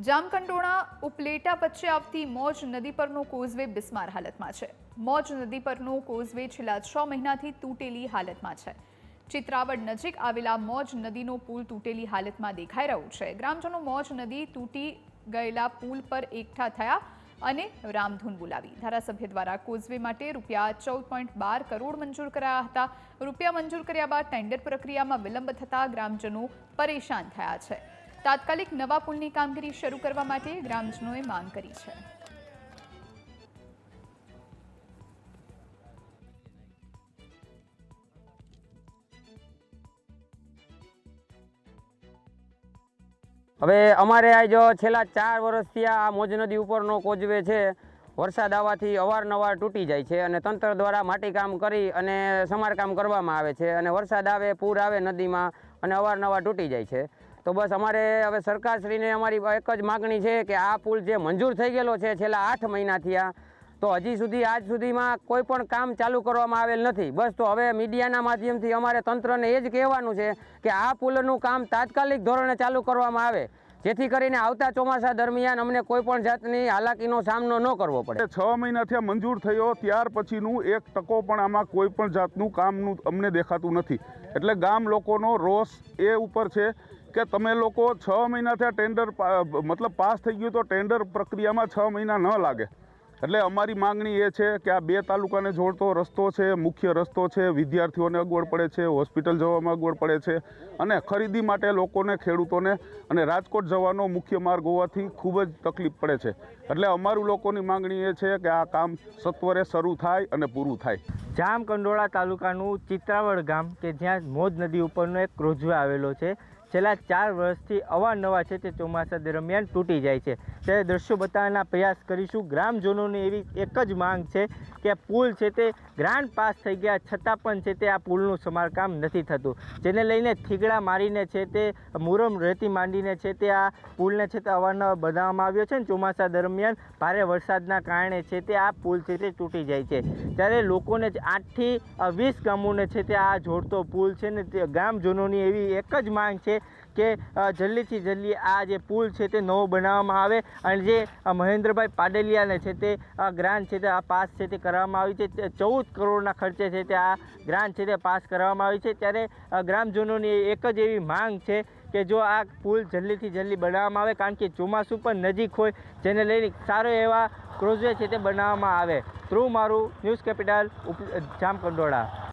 જામકંડોળા ઉપલેટા વચ્ચે આવતી મોજ નદી પરનો કોઝવે બિસ્માર હાલતમાં છે। મોજ નદી પરનો કોઝવે છેલ્લા 6 મહિનાથી તૂટેલી હાલતમાં છે। ચિત્રાવડ નજીક આવેલા મોજ નદીનો પુલ તૂટેલી હાલતમાં દેખાઈ રહ્યો છે। ગ્રામજનો મોજ નદી તૂટી ગયેલા પુલ પર એકઠા થયા અને રામધૂન બોલાવી। ધારાસભ્ય દ્વારા કોઝવે માટે રૂપિયા 14.12 કરોડ મંજૂર કરાયા હતા। રૂપિયા મંજૂર કર્યા બાદ ટેન્ડર પ્રક્રિયામાં વિલંબ થતા ગ્રામજનો પરેશાન થયા છે। તાત્કાલિક નવા પુલની કામગીરી શરૂ કરવા માટે ગ્રામજનોએ માંગ કરી છે। હવે અમારે આ જો છેલ્લા 4 વર્ષથી આ મોજ નદી ઉપરનો કોઝવે છે વરસાદ આવવાથી અવારનવાર તૂટી જાય છે અને તંત્ર દ્વારા માટીકામ કરી અને સમારકામ કરવામાં આવે છે અને વરસાદ આવે પૂર આવે નદીમાં અને અવારનવાર તૂટી જાય છે। તો બસ અમારે હવે સરકારશ્રીને અમારી એક જ માગણી છે કે આ પુલ જે મંજૂર થઈ ગયેલો છે છેલ્લા 8 મહિનાથી તો હજી સુધી આજ સુધીમાં કોઈ પણ કામ ચાલુ કરવામાં આવેલ નથી। બસ તો હવે મીડિયાના માધ્યમથી અમારે તંત્રને એ જ કહેવાનું છે કે આ પુલનું કામ તાત્કાલિક ધોરણે ચાલુ કરવામાં આવે જેથી કરીને આવતા ચોમાસા દરમિયાન અમને કોઈ પણ જાતની હાલાકીનો સામનો ન કરવો પડે। 6 મહિનાથી આ મંજૂર થયો ત્યાર પછીનું 1% પણ આમાં કોઈ પણ જાતનું કામનું અમને દેખાતું નથી। એટલે ગામ લોકોનો રોષ એ ઉપર છે કે તમે લોકો 6 મહિનાથી આ ટેન્ડર મતલબ પાસ થઈ ગયું તો ટેન્ડર પ્રક્રિયામાં 6 મહિના ન લાગે। એટલે અમારી માંગણી એ છે કે આ 2 તાલુકાને જોડતો રસ્તો છે, મુખ્ય રસ્તો છે, વિદ્યાર્થીઓને અગવડ પડે છે, હોસ્પિટલ જવામાં અગવડ પડે છે અને ખરીદી માટે લોકોને, ખેડૂતોને અને રાજકોટ જવાનો મુખ્ય માર્ગ હોવાથી ખૂબ જ તકલીફ પડે છે। એટલે અમારું લોકોની માંગણી એ છે કે આ કામ સત્વરે શરૂ થાય અને પૂરું થાય। જામકંડોળા તાલુકાનું ચિત્રાવડ ગામ કે જ્યાં મોજ નદી ઉપરનો એક કોઝવે આવેલો છે છેલ્લા 4 વર્ષથી અવારનવાર છે તે ચોમાસા દરમિયાન તૂટી જાય છે। ત્યારે દ્રશ્યો બતાવવાના પ્રયાસ કરીશું। ગ્રામજનોની એવી એક જ માંગ છે કે પુલ છે તે ગ્રાન્ટ પાસ થઈ ગયા છતાં પણ છે તે આ પુલનું સમારકામ નથી થતું, જેને લઈને થીગડા મારીને છે તે મુરમ રેતી માંડીને છે તે આ પુલને છે તે અવારનવાર બનાવવામાં આવ્યો છે। ચોમાસા દરમિયાન ભારે વરસાદના કારણે છે તે આ પુલ છે તે તૂટી જાય છે। ત્યારે લોકોને 8 થી 20 ગામોને છે તે આ જોડતો પુલ છે ને તે ગ્રામજનોની એવી એક જ માંગ છે કે જલ્દીથી જલ્દી આ જે પુલ છે તે નવો બનાવવામાં આવે અને જે મહેન્દ્રભાઈ પાડલિયાને છે તે ગ્રાન્ટ છે તે આ પાસ છે તે કરવામાં આવી છે। 14 કરોડના ખર્ચે છે તે આ ગ્રાન્ટ છે તે પાસ કરવામાં આવી છે। ત્યારે ગ્રામજનોની એક જ એવી માંગ છે કે જો આ પુલ જલ્દીથી જલ્દી બનાવવામાં આવે કારણ કે ચોમાસું પણ નજીક હોય જેને લઈને સારો એવા કોઝવે છે તે બનાવવામાં આવે। ધ્રુવ મારું, ન્યૂઝ કેપિટલ, જામકંડોળા।